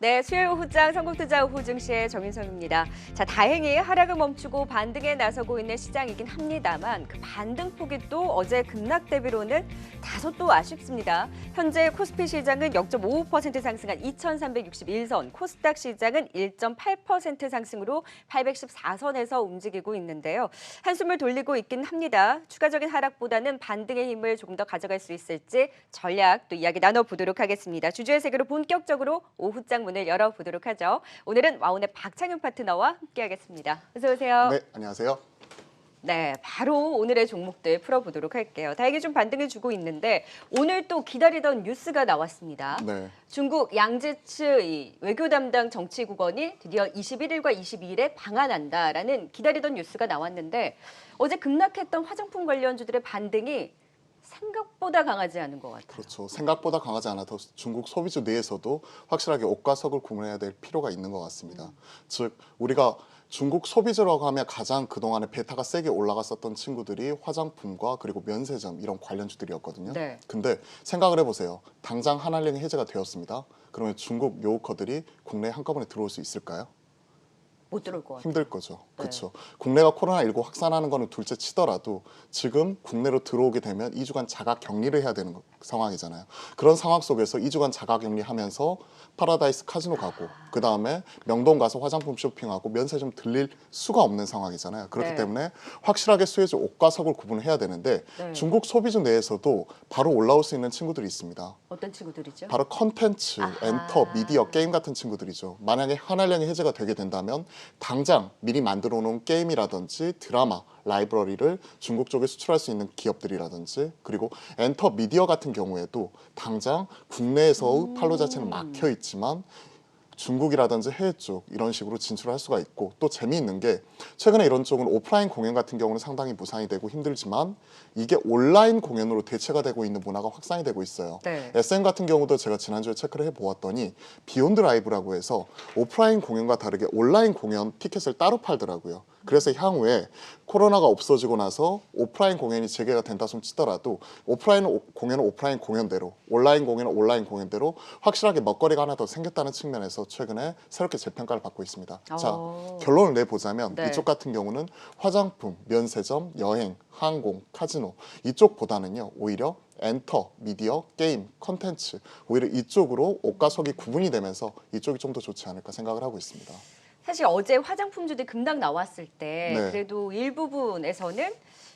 네, 수요일 오후장 선곡투자 오후 증시의 정윤성입니다. 자, 다행히 하락을 멈추고 반등에 나서고 있는 시장이긴 합니다만 그 반등폭이 또 어제 급락 대비로는 다소 또 아쉽습니다. 현재 코스피 시장은 0.55% 상승한 2,361선, 코스닥 시장은 1.8% 상승으로 814선에서 움직이고 있는데요. 한숨을 돌리고 있긴 합니다. 추가적인 하락보다는 반등의 힘을 조금 더 가져갈 수 있을지 전략 또 이야기 나눠보도록 하겠습니다. 주주의 세계로 본격적으로 오후장 문을 열어보도록 하죠. 오늘은 와운의 박창윤 파트너와 함께하겠습니다. 어서 오세요. 네, 안녕하세요. 네, 바로 오늘의 종목들 풀어보도록 할게요. 다행히 좀 반등을 주고 있는데 오늘 또 기다리던 뉴스가 나왔습니다. 네. 중국 양지츠 외교 담당 정치국원이 드디어 21일과 22일에 방한한다라는 기다리던 뉴스가 나왔는데 어제 급락했던 화장품 관련주들의 반등이 생각보다 강하지 않은 것 같아요. 그렇죠. 생각보다 강하지 않아도 중국 소비주 내에서도 확실하게 옥과 석을 구분해야 될 필요가 있는 것 같습니다. 즉 우리가 중국 소비주라고 하면 가장 그동안에 베타가 세게 올라갔었던 친구들이 화장품과 그리고 면세점 이런 관련주들이었거든요. 네. 근데 생각을 해보세요. 당장 한한령이 해제가 되었습니다. 그러면 중국 요커들이 국내에 한꺼번에 들어올 수 있을까요? 못 들어올 것 같아요. 힘들 거죠. 네. 그렇죠. 국내가 코로나19 확산하는 거는 둘째 치더라도 지금 국내로 들어오게 되면 2주간 자가 격리를 해야 되는 상황이잖아요. 그런 상황 속에서 2주간 자가 격리하면서 파라다이스 카지노 가고 그 다음에 명동 가서 화장품 쇼핑하고 면세점 들릴 수가 없는 상황이잖아요. 그렇기 네. 때문에 확실하게 수혜주 옥과 석을 구분을 해야 되는데 네. 중국 소비주 내에서도 바로 올라올 수 있는 친구들이 있습니다. 어떤 친구들이죠? 바로 컨텐츠, 아하. 엔터, 미디어, 게임 같은 친구들이죠. 만약에 한한령이 해제가 되게 된다면 당장 미리 만들어 놓은 게임이라든지 드라마, 라이브러리를 중국 쪽에 수출할 수 있는 기업들이라든지 그리고 엔터, 미디어 같은 경우에도 당장 국내에서의 판로 자체는 막혀 있지만 중국이라든지 해외 쪽 이런 식으로 진출할 수가 있고 또 재미있는 게 최근에 이런 쪽은 오프라인 공연 같은 경우는 상당히 무상이 되고 힘들지만 이게 온라인 공연으로 대체가 되고 있는 문화가 확산이 되고 있어요. 네. SM 같은 경우도 제가 지난주에 체크를 해보았더니 비욘드 라이브라고 해서 오프라인 공연과 다르게 온라인 공연 티켓을 따로 팔더라고요. 그래서 향후에 코로나가 없어지고 나서 오프라인 공연이 재개가 된다 손 치더라도 오프라인 공연은 오프라인 공연대로 온라인 공연은 온라인 공연대로 확실하게 먹거리가 하나 더 생겼다는 측면에서 최근에 새롭게 재평가를 받고 있습니다. 자, 결론을 내보자면 네. 이쪽 같은 경우는 화장품, 면세점, 여행, 항공, 카지노 이쪽보다는요 오히려 엔터, 미디어, 게임, 컨텐츠 오히려 이쪽으로 옥과 석이 구분이 되면서 이쪽이 좀 더 좋지 않을까 생각을 하고 있습니다. 사실 어제 화장품주들 급락 나왔을 때 네. 그래도 일부분에서는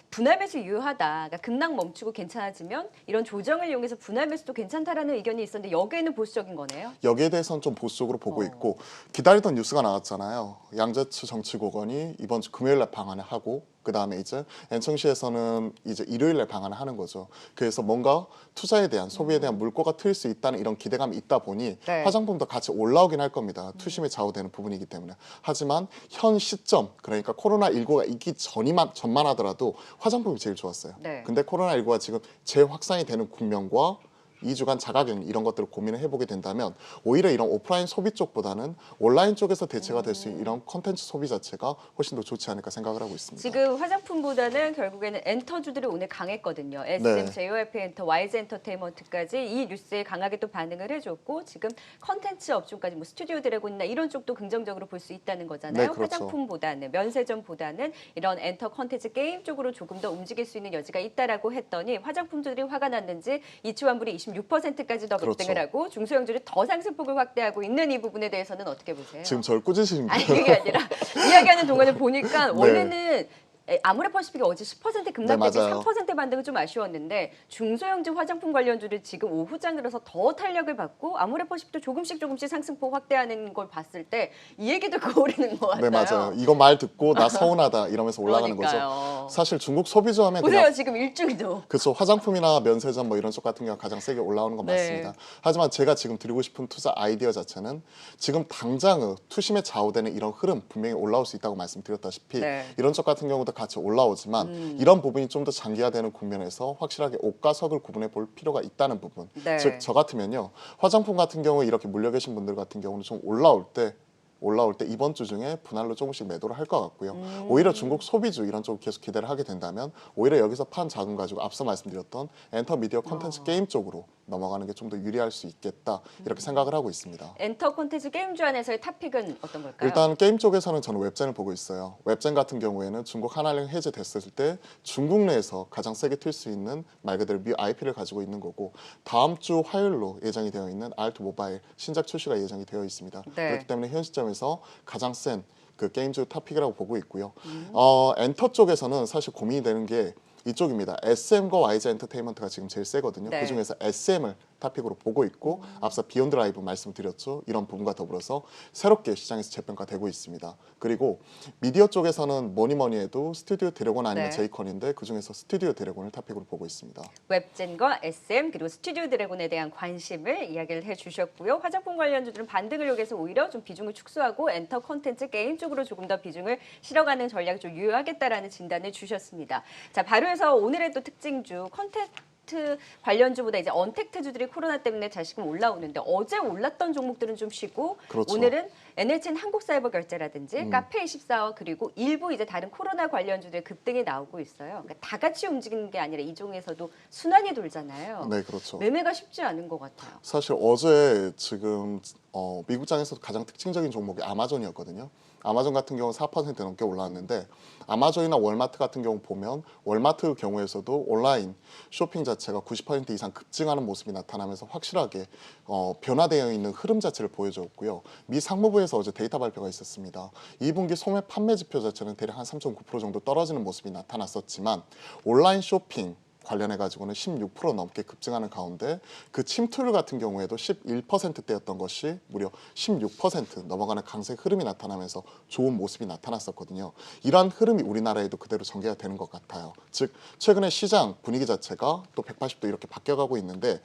분할 매수 유효하다. 그러니까 급락 멈추고 괜찮아지면 이런 조정을 이용해서 분할 매수도 괜찮다라는 의견이 있었는데 여기에는 보수적인 거네요. 여기에 대해서는 좀 보수적으로 보고 있고 기다리던 뉴스가 나왔잖아요. 양재츠 정치국원이 이번 주 금요일날 방한을 하고 그 다음에 이제 엔청시에서는 이제 일요일날 방한을 하는 거죠. 그래서 뭔가 투자에 대한 소비에 대한 물꼬가 트일 수 있다는 이런 기대감이 있다 보니 네. 화장품도 같이 올라오긴 할 겁니다. 투심이 좌우되는 부분이기 때문에. 하지만 현 시점 그러니까 코로나19가 있기 전만 하더라도 화장품이 제일 좋았어요. 네. 근데 코로나19가 지금 재확산이 되는 국면과 2주간 자가격리 이런 것들을 고민을 해보게 된다면 오히려 이런 오프라인 소비 쪽보다는 온라인 쪽에서 대체가 될 수 있는 이런 컨텐츠 소비 자체가 훨씬 더 좋지 않을까 생각을 하고 있습니다. 지금 화장품보다는 결국에는 엔터주들이 오늘 강했거든요. SM, 네. JYP 엔터, YG 엔터테인먼트까지 이 뉴스에 강하게 또 반응을 해줬고 지금 컨텐츠 업종까지 뭐 스튜디오 드래곤이나 이런 쪽도 긍정적으로 볼 수 있다는 거잖아요. 네, 그렇죠. 화장품보다는 면세점보다는 이런 엔터 컨텐츠 게임 쪽으로 조금 더 움직일 수 있는 여지가 있다라고 했더니 화장품주들이 화가 났는지 이치환불이 26%까지 더 급등을 그렇죠. 하고 중소형주들이 더 상승폭을 확대하고 있는 이 부분에 대해서는 어떻게 보세요? 지금 저를 꾸짖으신 아니 거예요? 그게 아니라 이야기하는 동안을 보니까 원래는 아모레퍼시픽이 어제 10% 급락 네, 대비 맞아요. 3% 반등은 좀 아쉬웠는데 중소형주 화장품 관련주를 지금 오후장 들어서 더 탄력을 받고 아모레퍼시픽도 조금씩 상승폭 확대하는 걸 봤을 때 이 얘기도 거리는 것 같아요. 네, 맞아요. 이거 말 듣고 나 서운하다 이러면서 올라가는 그러니까요. 거죠. 사실 중국 소비주 하면 보세요 그냥 지금 일중도. 그렇죠. 화장품이나 면세점 뭐 이런 쪽 같은 경우가 가장 세게 올라오는 건 네. 맞습니다. 하지만 제가 지금 드리고 싶은 투자 아이디어 자체는 지금 당장의 투심에 좌우되는 이런 흐름 분명히 올라올 수 있다고 말씀드렸다시피 네. 이런 쪽 같은 경우도 같이 올라오지만 이런 부분이 좀 더 장기화되는 국면에서 확실하게 옥과 석을 구분해 볼 필요가 있다는 부분. 네. 즉 저 같으면요. 화장품 같은 경우에 이렇게 물려 계신 분들 같은 경우는 좀 올라올 때 이번 주 중에 분할로 조금씩 매도를 할 것 같고요. 오히려 중국 소비주 이런 쪽을 계속 기대를 하게 된다면 오히려 여기서 판 자금 가지고 앞서 말씀드렸던 엔터 미디어 콘텐츠 게임 쪽으로 넘어가는 게 좀 더 유리할 수 있겠다 이렇게 생각을 하고 있습니다. 엔터 콘텐츠 게임주 안에서의 탑픽은 어떤 걸까요? 일단 게임 쪽에서는 저는 웹젠을 보고 있어요. 웹젠 같은 경우에는 중국 하나령 해제됐을 때 중국 내에서 가장 세게 튈 수 있는 말 그대로 미 IP를 가지고 있는 거고 다음 주 화요일로 예정이 되어 있는 R2 모바일 신작 출시가 예정이 되어 있습니다. 네. 그렇기 때문에 현 시점에서 가장 센 그 게임주 탑픽이라고 보고 있고요. 엔터 쪽에서는 사실 고민이 되는 게 이쪽입니다. SM과 YG 엔터테인먼트가 지금 제일 세거든요. 네. 그중에서 SM을 탑픽으로 보고 있고 앞서 비욘드 라이브 말씀드렸죠. 이런 부분과 더불어서 새롭게 시장에서 재평가되고 있습니다. 그리고 미디어 쪽에서는 뭐니 해도 스튜디오 드래곤 아니면 네. 제이컨인데 그중에서 스튜디오 드래곤을 탑픽으로 보고 있습니다. 웹젠과 SM 그리고 스튜디오 드래곤에 대한 관심을 이야기를 해주셨고요. 화장품 관련주들은 반등을 요구해서 오히려 좀 비중을 축소하고 엔터 콘텐츠 게임 쪽으로 조금 더 비중을 실어가는 전략이 좀 유효하겠다라는 진단을 주셨습니다. 자, 바로해서 오늘의 또 특징주 콘텐츠 관련주보다 이제 언택트주들이 코로나 때문에 다시금 올라오는데 어제 올랐던 종목들은 좀 쉬고 그렇죠. 오늘은 NHN 한국사이버결제라든지 카페24와 그리고 일부 이제 다른 코로나 관련주들의 급등이 나오고 있어요. 그러니까 다 같이 움직이는 게 아니라 이 종에서도 순환이 돌잖아요. 네, 그렇죠. 매매가 쉽지 않은 것 같아요. 사실 어제 지금 미국장에서 가장 특징적인 종목이 아마존이었거든요. 아마존 같은 경우는 4% 넘게 올라왔는데 아마존이나 월마트 같은 경우 보면 월마트 경우에서도 온라인 쇼핑 자체가 90% 이상 급증하는 모습이 나타나면서 확실하게 변화되어 있는 흐름 자체를 보여줬고요. 미 상무부에서 어제 데이터 발표가 있었습니다. 2분기 소매 판매 지표 자체는 대략 한 3.9% 정도 떨어지는 모습이 나타났었지만 온라인 쇼핑 관련해 가지고는 16% 넘게 급증하는 가운데 그 침투율 같은 경우에도 11%대였던 것이 무려 16% 넘어가는 강세 흐름이 나타나면서 좋은 모습이 나타났었거든요. 이러한 흐름이 우리나라에도 그대로 전개가 되는 것 같아요. 즉 최근에 시장 분위기 자체가 또 180도 이렇게 바뀌어가고 있는데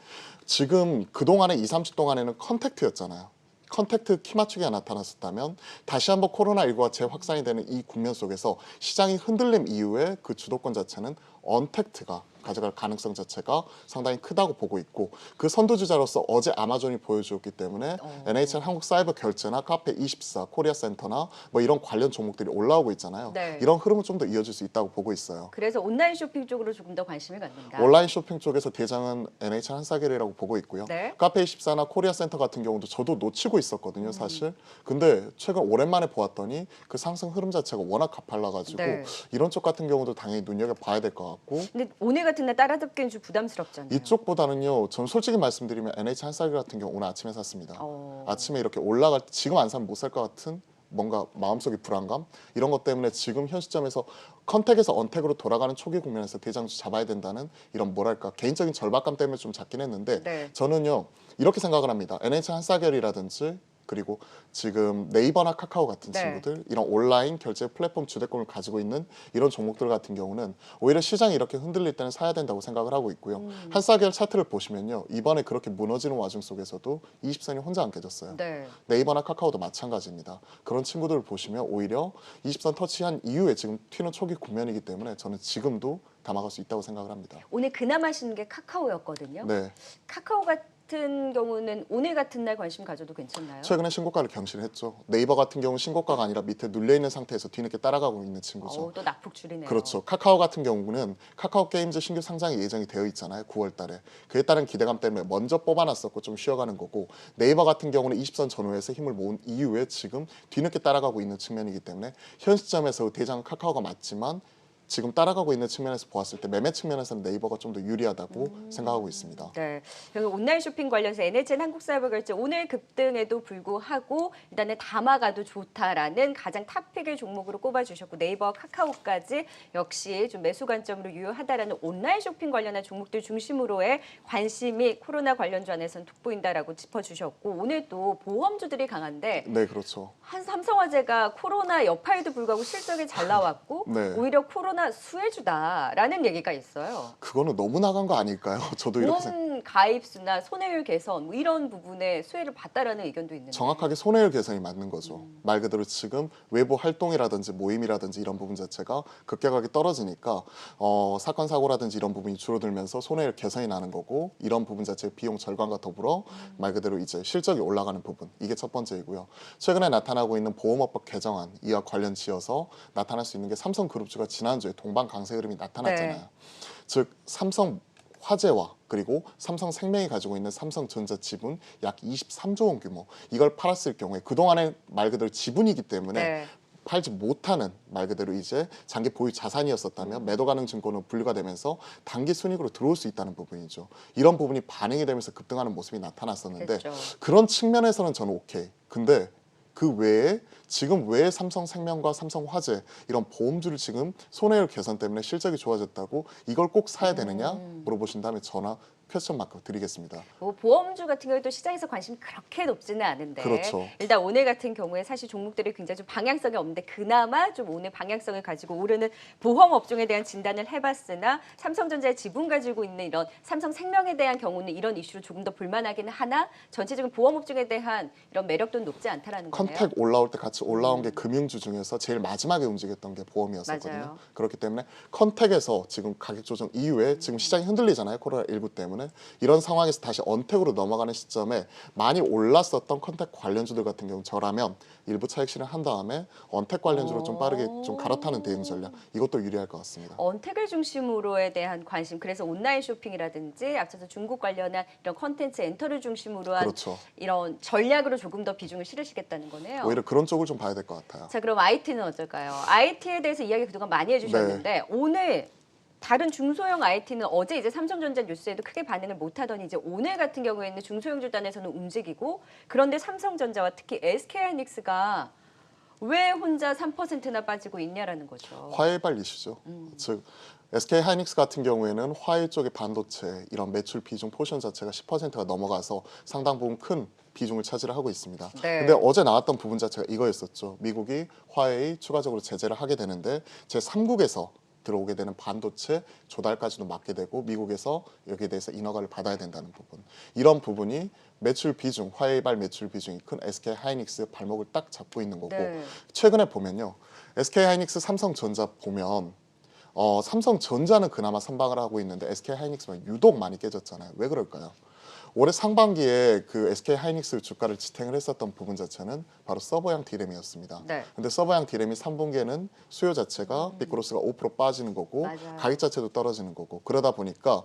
지금 그동안에 2, 30 동안에는 컨택트였잖아요. 컨택트 키 맞추기가 나타났었다면 다시 한번 코로나19가 재확산이 되는 이 국면 속에서 시장이 흔들림 이후에 그 주도권 자체는 언택트가 가져갈 가능성 자체가 상당히 크다고 보고 있고 그 선두주자로서 어제 아마존이 보여주었기 때문에 NHN 한국사이버결제나 카페24, 코리아센터나 뭐 이런 관련 종목들이 올라오고 있잖아요. 네. 이런 흐름은 좀 더 이어질 수 있다고 보고 있어요. 그래서 온라인 쇼핑 쪽으로 조금 더 관심을 갖는다. 온라인 쇼핑 쪽에서 대장은 NHN 한사겔이라고 보고 있고요. 네. 카페24나 코리아센터 같은 경우도 저도 놓치고 있었거든요, 사실. 근데 최근 오랜만에 보았더니 그 상승 흐름 자체가 워낙 가팔라가지고 네. 이런 쪽 같은 경우도 당연히 눈여겨봐야 될 것 같고 근데 오늘 같은 날 따라잡기는 좀 부담스럽잖아요. 이쪽보다는요, 전 솔직히 말씀드리면 NH 한사겔 같은 경우 오늘 아침에 샀습니다. 어. 아침에 이렇게 올라갈 때 지금 안 사면 못 살 것 같은 뭔가 마음속의 불안감 이런 것 때문에 지금 현 시점에서 컨택에서 언택으로 돌아가는 초기 국면에서 대장주 잡아야 된다는 이런 뭐랄까 개인적인 절박감 때문에 좀 잡긴 했는데 네. 저는요 이렇게 생각을 합니다. NH 한사겔이라든지 그리고 지금 네이버나 카카오 같은 네. 친구들 이런 온라인 결제 플랫폼 주도권을 가지고 있는 이런 종목들 같은 경우는 오히려 시장이 이렇게 흔들릴 때는 사야 된다고 생각을 하고 있고요. 한사겔 차트를 보시면요. 이번에 그렇게 무너지는 와중 속에서도 20선이 혼자 안 깨졌어요. 네. 네이버나 카카오도 마찬가지입니다. 그런 친구들을 보시면 오히려 20선 터치한 이후에 지금 튀는 초기 국면이기 때문에 저는 지금도 담아갈 수 있다고 생각을 합니다. 오늘 그나마 쉬는 게 카카오였거든요. 네. 카카오 같은 경우는 오늘 같은 날 관심 가져도 괜찮나요? 최근에 신고가를 경신했죠. 네이버 같은 경우 신고가가 아니라 밑에 눌려 있는 상태에서 뒤늦게 따라가고 있는 친구죠. 또 낙폭 줄이네요. 그렇죠. 카카오 같은 경우는 카카오 게임즈 신규 상장이 예정이 되어 있잖아요. 9월 달에. 그에 따른 기대감 때문에 먼저 뽑아놨었고 좀 쉬어가는 거고 네이버 같은 경우는 20선 전후에서 힘을 모은 이후에 지금 뒤늦게 따라가고 있는 측면이기 때문에 현 시점에서 대장은 카카오가 맞지만 지금 따라가고 있는 측면에서 보았을 때 매매 측면에서는 네이버가 좀 더 유리하다고 생각하고 있습니다. 네. 그리고 온라인 쇼핑 관련해서 NHN 한국사이버결제 오늘 급등에도 불구하고 일단은 담아가도 좋다라는 가장 탑픽의 종목으로 꼽아주셨고 네이버, 카카오까지 역시 좀 매수 관점으로 유효하다라는 온라인 쇼핑 관련한 종목들 중심으로의 관심이 코로나 관련주 안에서는 돋보인다라고 짚어주셨고 오늘 또 보험주들이 강한데 네, 그렇죠. 한 삼성화재가 코로나 여파에도 불구하고 실적이 잘 나왔고 네. 오히려 코로나 수혜주다라는 얘기가 있어요. 그거는 너무 나간 거 아닐까요? 저도 이렇게 보험 가입수나 손해율 개선 뭐 이런 부분에 수혜를 봤다라는 의견도 있는데 정확하게 손해율 개선이 맞는 거죠. 말 그대로 지금 외부 활동이라든지 모임이라든지 이런 부분 자체가 급격하게 떨어지니까 사건 사고라든지 이런 부분이 줄어들면서 손해율 개선이 나는 거고 이런 부분 자체의 비용 절감과 더불어 말 그대로 이제 실적이 올라가는 부분 이게 첫 번째이고요. 최근에 나타나고 있는 보험업법 개정안 이와 관련 지어서 나타날 수 있는 게 삼성그룹주가 지난주에 동반 강세 흐름이 나타났잖아요. 네. 즉 삼성 화재와 그리고 삼성생명이 가지고 있는 삼성전자 지분 약 23조 원 규모 이걸 팔았을 경우에 그동안에 말 그대로 지분이기 때문에 네. 팔지 못하는 말 그대로 이제 장기 보유 자산이었었다면 매도 가능 증권으로 분류가 되면서 단기 순이익으로 들어올 수 있다는 부분이죠. 이런 부분이 반영이 되면서 급등하는 모습이 나타났었는데 그랬죠. 그런 측면에서는 저는 오케이. 근데 그 외에 지금 왜 삼성생명과 삼성화재 이런 보험주를 지금 손해율 개선 때문에 실적이 좋아졌다고 이걸 꼭 사야 되느냐 물어보신다면 전화 퀘스천 마크 드리겠습니다. 뭐 보험주 같은 경우에도 시장에서 관심이 그렇게 높지는 않은데 그렇죠. 일단 오늘 같은 경우에 사실 종목들이 굉장히 좀 방향성이 없는데 그나마 좀 오늘 방향성을 가지고 오르는 보험 업종에 대한 진단을 해봤으나 삼성전자의 지분 가지고 있는 이런 삼성생명에 대한 경우는 이런 이슈로 조금 더 볼만하기는 하나 전체적인 보험 업종에 대한 이런 매력도는 높지 않다라는 거네요. 컨택 올라올 때 같이 올라온 게 금융주 중에서 제일 마지막에 움직였던 게 보험이었었거든요. 맞아요. 그렇기 때문에 컨택에서 지금 가격 조정 이후에 지금 시장이 흔들리잖아요. 코로나19 때문에. 이런 상황에서 다시 언택으로 넘어가는 시점에 많이 올랐었던 컨택 관련주들 같은 경우 저라면 일부 차익 실현한 다음에 언택 관련주로 좀 빠르게 좀 갈아타는 대응 전략 이것도 유리할 것 같습니다. 언택을 중심으로에 대한 관심 그래서 온라인 쇼핑이라든지 앞서서 중국 관련한 이런 컨텐츠 엔터를 중심으로 한 그렇죠. 이런 전략으로 조금 더 비중을 실으시겠다는 거네요. 오히려 그런 쪽을 좀 봐야 될 것 같아요. 자, 그럼 IT는 어떨까요? IT에 대해서 이야기 그동안 많이 해주셨는데 오늘 다른 중소형 IT는 어제 이제 삼성전자 뉴스에도 크게 반응을 못하더니 이제 오늘 같은 경우에는 중소형 주단에서는 움직이고 그런데 삼성전자와 특히 SK하이닉스가 왜 혼자 3%나 빠지고 있냐라는 거죠. 화해발 이슈죠. 즉 SK하이닉스 같은 경우에는 화해 쪽의 반도체 이런 매출 비중 포션 자체가 10%가 넘어가서 상당 부분 큰 비중을 차지를 하고 있습니다. 네. 근데 어제 나왔던 부분 자체가 이거였었죠. 미국이 화해에 추가적으로 제재를 하게 되는데 제3국에서 들어오게 되는 반도체 조달까지도 막게 되고 미국에서 여기에 대해서 인허가를 받아야 된다는 부분. 이런 부분이 매출 비중, 화해발 매출 비중이 큰 SK하이닉스 발목을 딱 잡고 있는 거고 네. 최근에 보면요. SK하이닉스, 삼성전자 보면 삼성전자는 그나마 선방을 하고 있는데 SK하이닉스만 유독 많이 깨졌잖아요. 왜 그럴까요? 올해 상반기에 그 SK하이닉스 주가를 지탱을 했었던 부분 자체는 바로 서버형 디램이었습니다. 네. 근데 서버형 디램이 3분기에는 수요 자체가 빅그로스가 5% 빠지는 거고 맞아요. 가격 자체도 떨어지는 거고 그러다 보니까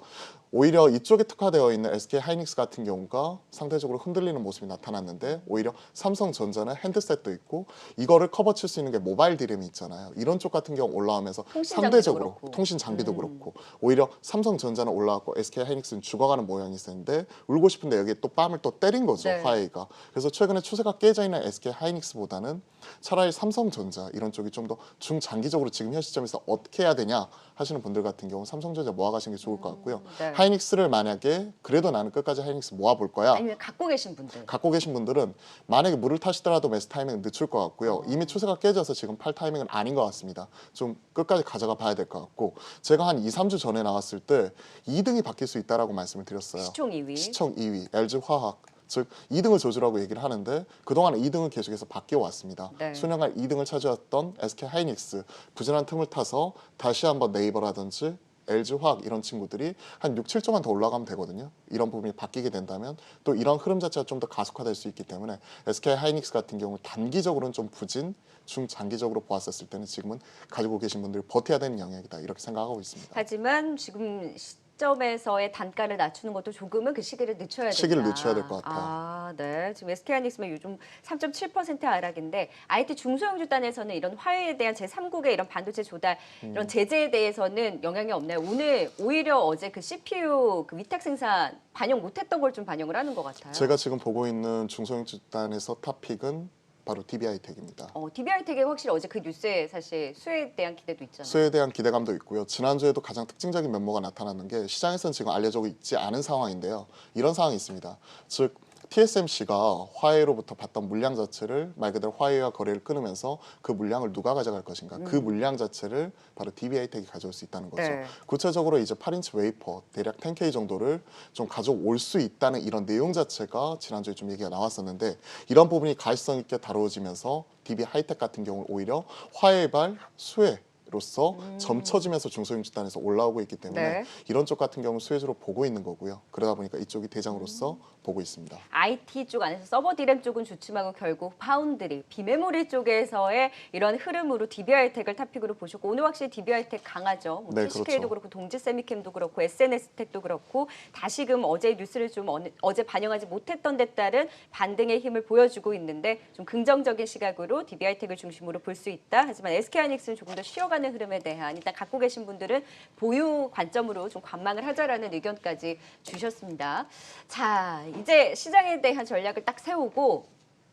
오히려 이쪽에 특화되어 있는 SK하이닉스 같은 경우가 상대적으로 흔들리는 모습이 나타났는데 오히려 삼성전자는 핸드셋도 있고 이거를 커버칠 수 있는 게 모바일 디램이 있잖아요. 이런 쪽 같은 경우 올라오면서 통신 장비도 상대적으로 그렇고. 통신 장비도 그렇고 오히려 삼성전자는 올라왔고 SK하이닉스는 죽어가는 모양이 있었는데 울고 싶은데 여기에 또 뺨을 또 때린 거죠. 네. 화해가. 그래서 최근에 추세가 깨져 있는 SK하이닉스보다는 차라리 삼성전자 이런 쪽이 좀 더 중장기적으로 지금 현 시점에서 어떻게 해야 되냐 하시는 분들 같은 경우 삼성전자 모아가시는 게 좋을 것 같고요. 네. 하이닉스를 만약에 그래도 나는 끝까지 하이닉스 모아볼 거야. 아니면 갖고 계신 분들. 갖고 계신 분들은 만약에 물을 타시더라도 매수 타이밍은 늦출 것 같고요. 이미 추세가 깨져서 지금 팔 타이밍은 아닌 것 같습니다. 좀 끝까지 가져가 봐야 될 것 같고 제가 한 2, 3주 전에 나왔을 때 2등이 바뀔 수 있다라고 말씀을 드렸어요. 시총 2위. 시청 2위 LG화학 즉 2등을 조주라고 얘기를 하는데 그동안 2등은 계속해서 바뀌어 왔습니다. 네. 수년간 2등을 차지했던 SK하이닉스 부진한 틈을 타서 다시 한번 네이버라든지 LG화학 이런 친구들이 한 6, 7조만 더 올라가면 되거든요. 이런 부분이 바뀌게 된다면 또 이런 흐름 자체가 좀 더 가속화될 수 있기 때문에 SK하이닉스 같은 경우 단기적으로는 좀 부진, 중장기적으로 보았었을 때는 지금은 가지고 계신 분들이 버텨야 되는 영역이다 이렇게 생각하고 있습니다. 하지만 지금 시점에서의 단가를 낮추는 것도 조금은 그 시기를 늦춰야 된다. 시기를 늦춰야 될 것 같아요. 아, 네. 지금 SK하이닉스는 요즘 3.7% 하락인데 IT 중소형 주단에서는 이런 화해에 대한 제3국의 이런 반도체 조달 이런 제재에 대해서는 영향이 없나요? 오늘 오히려 어제 그 CPU 그 위탁 생산 반영 못했던 걸 좀 반영을 하는 것 같아요. 제가 지금 보고 있는 중소형 집단에서 탑픽은 바로 DB하이텍입니다. DB하이텍이 확실히 어제 그 뉴스에 사실 수혜에 대한 기대도 있잖아요. 수혜에 대한 기대감도 있고요. 지난주에도 가장 특징적인 면모가 나타났는 게 시장에서는 지금 알려지고 있지 않은 상황인데요. 이런 상황이 있습니다. 즉 TSMC가 화웨이로부터 받던 물량 자체를 말 그대로 화웨이와 거래를 끊으면서 그 물량을 누가 가져갈 것인가 그 물량 자체를 바로 DB하이텍이 가져올 수 있다는 거죠. 네. 구체적으로 이제 8인치 웨이퍼 대략 10K 정도를 좀 가져올 수 있다는 이런 내용 자체가 지난주에 좀 얘기가 나왔었는데 이런 부분이 가시성 있게 다루어지면서 DB하이텍 같은 경우는 오히려 화웨이발 수혜 로서 점쳐지면서 중소형 집단에서 올라오고 있기 때문에 네. 이런 쪽 같은 경우 수혜주로 보고 있는 거고요. 그러다 보니까 이쪽이 대장으로서 보고 있습니다. IT 쪽 안에서 서버 디램 쪽은 좋지만 결국 파운드리, 비메모리 쪽에서의 이런 흐름으로 DBI 텍을 탑픽으로 보셨고 오늘 확실히 DBI 텍 강하죠. 뭐 네, TCK도 그렇죠. 그렇고 동지 세미캠도 그렇고 SNS 텍도 그렇고 다시금 어제 뉴스를 좀 어제 반영하지 못했던 데 따른 반등의 힘을 보여주고 있는데 좀 긍정적인 시각으로 DBI 텍을 중심으로 볼 수 있다. 하지만 SK하이닉스는 조금 더 쉬어가는 흐름에 대한 일단 갖고 계신 분들은 보유 관점으로 좀 관망을 하자라는 의견까지 주셨습니다. 자, 이제 시장에 대한 전략을 딱 세우고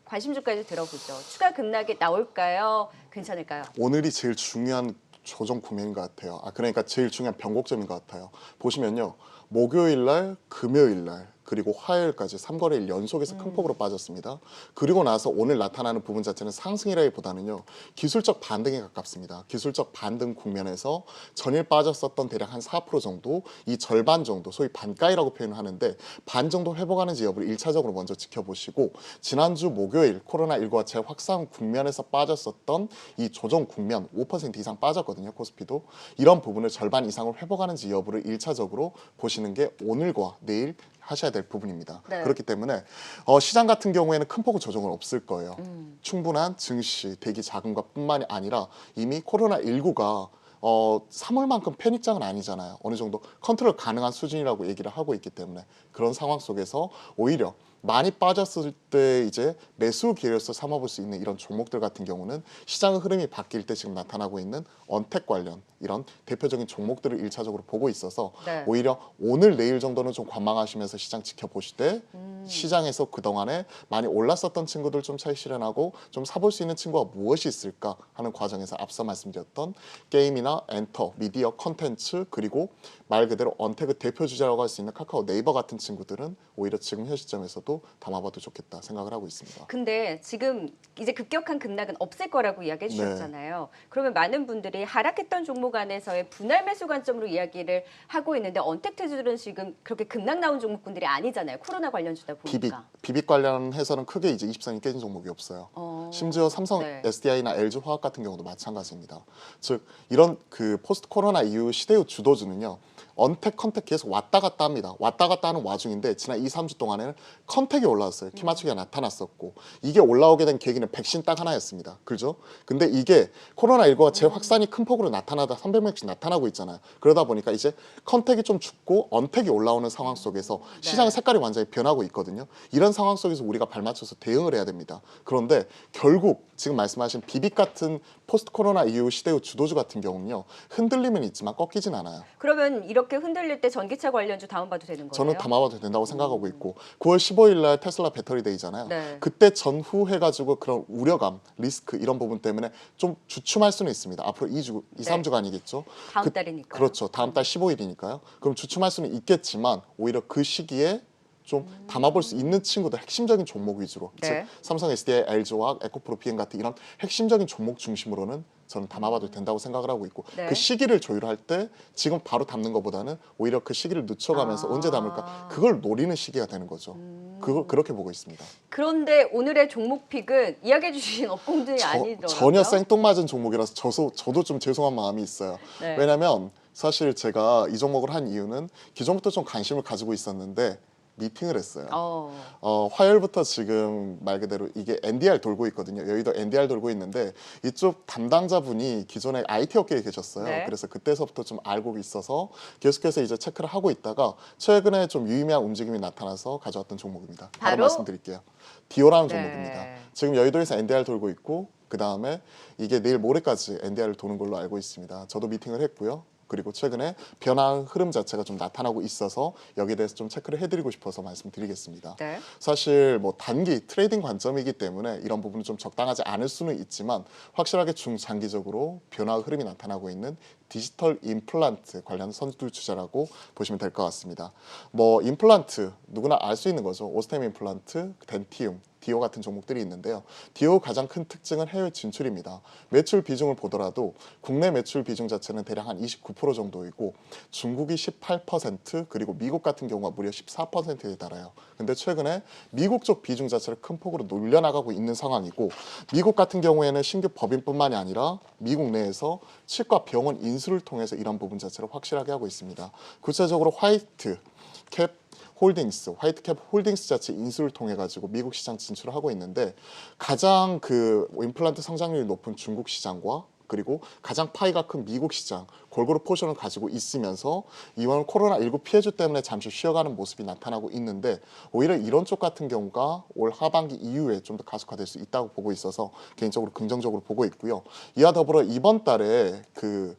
관심주까지 들어보죠. 추가 급락이 나올까요? 괜찮을까요? 오늘이 제일 중요한 조정 국면인 것 같아요. 그러니까 제일 중요한 변곡점인 것 같아요. 보시면요. 목요일 날, 금요일 날, 그리고 화요일까지 3거래일 연속해서 큰 폭으로 빠졌습니다. 그리고 나서 오늘 나타나는 부분 자체는 상승이라기보다는요. 기술적 반등에 가깝습니다. 기술적 반등 국면에서 전일 빠졌었던 대략 한 4% 정도, 이 절반 정도, 소위 반가이라고 표현을 하는데 반 정도 회복하는지 여부를 1차적으로 먼저 지켜보시고 지난주 목요일 코로나19가 재확산 국면에서 빠졌었던 이 조정 국면 5% 이상 빠졌거든요. 코스피도. 이런 부분을 절반 이상을 회복하는지 여부를 1차적으로 보시는 게 오늘과 내일 하셔야 될 부분입니다. 네. 그렇기 때문에 시장 같은 경우에는 큰 폭의 조정은 없을 거예요. 충분한 증시, 대기 자금과 뿐만이 아니라 이미 코로나19가 3월만큼 패닉장은 아니잖아요. 어느 정도 컨트롤 가능한 수준이라고 얘기를 하고 있기 때문에 그런 상황 속에서 오히려 많이 빠졌을 때 이제 매수 기회로서 삼아볼 수 있는 이런 종목들 같은 경우는 시장의 흐름이 바뀔 때 지금 나타나고 있는 언택 관련 이런 대표적인 종목들을 1차적으로 보고 있어서 네. 오히려 오늘 내일 정도는 좀 관망하시면서 시장 지켜보실 때 시장에서 그동안에 많이 올랐었던 친구들 좀 차익 실현하고 좀 사볼 수 있는 친구가 무엇이 있을까 하는 과정에서 앞서 말씀드렸던 게임이나 엔터, 미디어, 컨텐츠 그리고 말 그대로 언택의 대표 주자라고 할 수 있는 카카오 네이버 같은 친구들은 오히려 지금 현 시점에서도 담아봐도 좋겠다 생각을 하고 있습니다. 근데 지금 이제 급격한 급락은 없을 거라고 이야기해 주셨잖아요. 그러면 많은 분들이 하락했던 종목 안에서의 분할 매수 관점으로 이야기를 하고 있는데 언택트들은 지금 그렇게 급락 나온 종목군들이 아니잖아요. 코로나 관련주다 보니까. 비빅 관련해서는 크게 이제 20선이 깨진 종목이 없어요. 심지어 삼성, 네. SDI나 LG화학 같은 경우도 마찬가지입니다. 즉 이런 그 포스트 코로나 이후 시대의 주도주는요. 언택 컨택 계속 왔다 갔다 합니다. 왔다 갔다 하는 와중인데 지난 2, 3주 동안에는 컨택이 올라왔어요. 키 맞추기가 나타났었고 이게 올라오게 된 계기는 백신 딱 하나였습니다. 그죠? 근데 이게 코로나19가 재확산이 큰 폭으로 나타나다 300명씩 나타나고 있잖아요. 그러다 보니까 이제 컨택이 좀 죽고 언택이 올라오는 상황 속에서 시장의 색깔이 완전히 변하고 있거든요. 이런 상황 속에서 우리가 발맞춰서 대응을 해야 됩니다. 그런데 결국 지금 말씀하신 비빅 같은 포스트 코로나 이후 시대의 주도주 같은 경우는요. 흔들림은 있지만 꺾이진 않아요. 그러면 이렇게 흔들릴 때 전기차 관련주 다운봐도 되는 거예요? 저는 담아봐도 된다고 생각하고 있고 9월 15일 날 테슬라 배터리 데이잖아요. 네. 그때 전후 해가지고 그런 우려감, 리스크 이런 부분 때문에 좀 주춤할 수는 있습니다. 앞으로 2주, 2, 3주간이겠죠. 다음 달이니까요. 그렇죠. 다음 달 15일이니까요. 그럼 주춤할 수는 있겠지만 오히려 그 시기에 좀 담아볼 수 있는 친구들 핵심적인 종목 위주로 네. 즉 삼성 SDI, LG화학, 에코프로, 비행 같은 이런 핵심적인 종목 중심으로는 저는 담아봐도 된다고 생각을 하고 있고 네. 그 시기를 조율할 때 지금 바로 담는 것보다는 오히려 그 시기를 늦춰가면서 언제 담을까 그걸 노리는 시기가 되는 거죠. 그걸 그렇게 보고 있습니다. 그런데 오늘의 종목 픽은 이야기해 주신 업종들이 아니더라고요. 전혀 생뚱맞은 종목이라서 저도 좀 죄송한 마음이 있어요. 네. 왜냐하면 사실 제가 이 종목을 한 이유는 기존부터 좀 관심을 가지고 있었는데 미팅을 했어요. 화요일부터 지금 말 그대로 이게 NDR 돌고 있거든요. 여의도 NDR 돌고 있는데 이쪽 담당자분이 기존에 IT 업계에 계셨어요. 네. 그래서 그때서부터 좀 알고 있어서 계속해서 이제 체크를 하고 있다가 최근에 좀 유의미한 움직임이 나타나서 가져왔던 종목입니다. 바로 바로? 말씀드릴게요. 디오라는 네. 종목입니다. 지금 여의도에서 NDR 돌고 있고 그 다음에 이게 내일 모레까지 NDR을 도는 걸로 알고 있습니다. 저도 미팅을 했고요. 그리고 최근에 변화한 흐름 자체가 좀 나타나고 있어서 여기에 대해서 좀 체크를 해드리고 싶어서 말씀드리겠습니다. 네. 사실 뭐 단기 트레이딩 관점이기 때문에 이런 부분은 좀 적당하지 않을 수는 있지만 확실하게 중장기적으로 변화 흐름이 나타나고 있는 디지털 임플란트 관련 선두주자라고 보시면 될 것 같습니다. 뭐 임플란트 누구나 알 수 있는 거죠. 오스템 임플란트, 덴티움, 디오 같은 종목들이 있는데요. 디오 가장 큰 특징은 해외 진출입니다. 매출 비중을 보더라도 국내 매출 비중 자체는 대략 한 29% 정도이고 중국이 18% 그리고 미국 같은 경우가 무려 14%에 달아요. 근데 최근에 미국 쪽 비중 자체를 큰 폭으로 늘려나가고 있는 상황이고 미국 같은 경우에는 신규 법인뿐만이 아니라 미국 내에서 치과 병원 인수를 통해서 이런 부분 자체를 확실하게 하고 있습니다. 구체적으로 화이트캡 홀딩스 자체 인수를 통해 가지고 미국 시장 진출을 하고 있는데 가장 그 임플란트 성장률이 높은 중국 시장과 그리고 가장 파이가 큰 미국 시장 골고루 포션을 가지고 있으면서 이번 코로나19 피해주 때문에 잠시 쉬어가는 모습이 나타나고 있는데 오히려 이런 쪽 같은 경우가 올 하반기 이후에 좀 더 가속화될 수 있다고 보고 있어서 개인적으로 긍정적으로 보고 있고요. 이와 더불어 이번 달에 그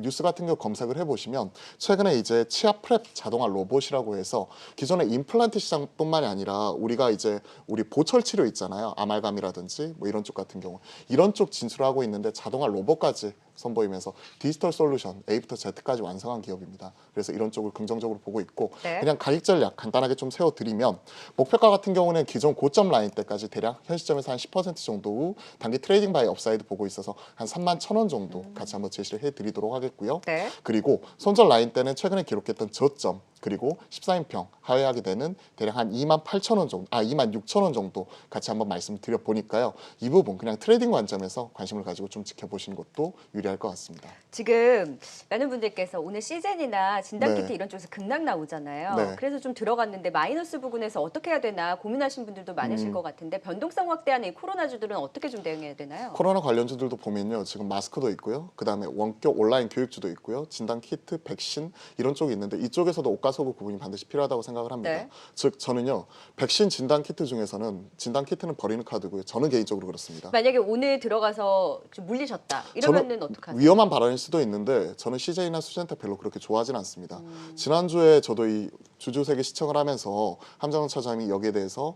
뉴스 같은 거 검색을 해보시면 최근에 이제 치아 프랩 자동화 로봇이라고 해서 기존의 임플란트 시장뿐만이 아니라 우리가 이제 우리 보철 치료 있잖아요. 아말감이라든지 뭐 이런 쪽 같은 경우 이런 쪽 진출하고 있는데 자동화 로봇까지 선보이면서 디지털 솔루션 A부터 Z까지 완성한 기업입니다. 그래서 이런 쪽을 긍정적으로 보고 있고 네. 그냥 가격 전략 간단하게 좀 세워드리면 목표가 같은 경우는 기존 고점 라인 때까지 대략 현 시점에서 한 10% 정도 후 단기 트레이딩 바이 업사이드 보고 있어서 한 31,000원 정도 같이 한번 제시를 해드리도록 하겠고요. 네. 그리고 손절 라인 때는 최근에 기록했던 저점 그리고 14인평 하회하게 되는 대략 한 28,000원 정도, 26,000원 정도 같이 한번 말씀드려 보니까요. 이 부분 그냥 트레이딩 관점에서 관심을 가지고 좀 지켜보시는 것도 유리할 것 같습니다. 지금 많은 분들께서 오늘 시젠이나 진단키트 네. 이런 쪽에서 급락 나오잖아요. 네. 그래서 좀 들어갔는데 마이너스 부분에서 어떻게 해야 되나 고민하신 분들도 많으실 것 같은데 변동성 확대하는 이 코로나주들은 어떻게 좀 대응해야 되나요? 코로나 관련주들도 보면요. 지금 마스크도 있고요. 그다음에 원격 온라인 교육주도 있고요. 진단키트, 백신 이런 쪽이 있는데 이쪽에서도 옷가소구 구분이 반드시 필요하다고 생각을 합니다. 네. 즉 저는요. 백신 진단키트 중에서는 진단키트는 버리는 카드고요. 저는 개인적으로 그렇습니다. 만약에 오늘 들어가서 좀 물리셨다 이러면은 어떡하세요? 위험한 발언일 수도 있는데 저는 CJ나 수젠타 별로 그렇게 좋아하진 않습니다. 지난주에 저도 이 주주세계 시청을 하면서 함정원 차장이 여기에 대해서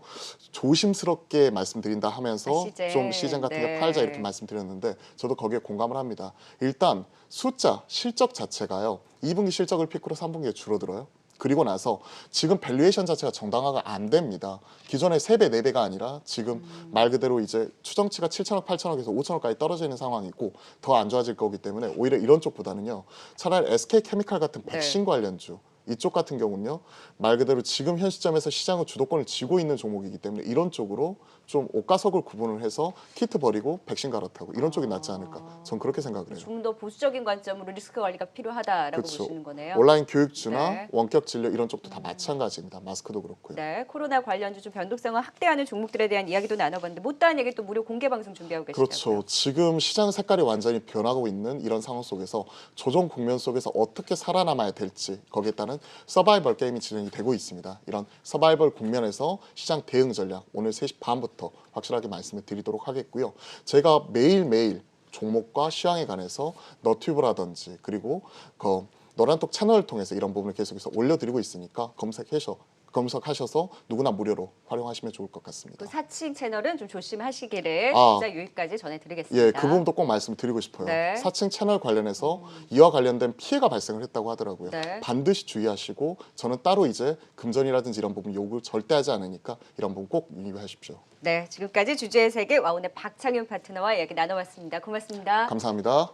조심스럽게 말씀드린다 하면서 시젠. 좀 시젠 같은 네. 게 팔자 이렇게 말씀드렸는데 저도 거기에 공감을 합니다. 일단 숫자, 실적 자체가요. 2분기 실적을 피크로 3분기에 줄어들어요. 그리고 나서 지금 밸류에이션 자체가 정당화가 안 됩니다. 기존의 3배, 4배가 아니라 지금 말 그대로 이제 추정치가 7천억, 8천억에서 5천억까지 떨어져 있는 상황이고 더 안 좋아질 거기 때문에 오히려 이런 쪽보다는요. 차라리 SK케미칼 같은 백신 관련주 이쪽 같은 경우는요. 말 그대로 지금 현 시점에서 시장의 주도권을 쥐고 있는 종목이기 때문에 이런 쪽으로 좀 옷가석을 구분을 해서 키트 버리고 백신 갈아타고 이런 쪽이 낫지 않을까. 전 그렇게 생각을 해요. 좀 더 보수적인 관점으로 리스크 관리가 필요하다라고 그렇죠. 보시는 거네요. 온라인 교육주나 네. 원격 진료 이런 쪽도 다 마찬가지입니다. 마스크도 그렇고요. 네, 코로나 관련주 좀 변동성을 확대하는 종목들에 대한 이야기도 나눠봤는데 못다한 얘기 또 무료 공개 방송 준비하고 계시다고요. 그렇죠. 지금 시장 색깔이 완전히 변하고 있는 이런 상황 속에서 조정 국면 속에서 어떻게 살아남아야 될지 거기에 따른 서바이벌 게임이 진행이 되고 있습니다. 이런 서바이벌 국면에서 시장 대응 전략 오늘 3시 반부터 확실하게 말씀을 드리도록 하겠고요. 제가 매일매일 종목과 시황에 관해서 너튜브라든지 그리고 그 노란톡 채널을 통해서 이런 부분을 계속해서 올려드리고 있으니까 검색하셔서 누구나 무료로 활용하시면 좋을 것 같습니다. 또 사칭 채널은 좀 조심하시기를 아. 진짜 여기까지 전해드리겠습니다. 예, 그 부분도 꼭 말씀드리고 싶어요. 네. 사칭 채널 관련해서 이와 관련된 피해가 발생을 했다고 하더라고요. 네. 반드시 주의하시고 저는 따로 이제 금전이라든지 이런 부분 요구 절대 하지 않으니까 이런 부분 꼭 유의하십시오. 네, 지금까지 주주의 세계 와운의 박창윤 파트너와 이야기 나눠봤습니다. 고맙습니다. 감사합니다.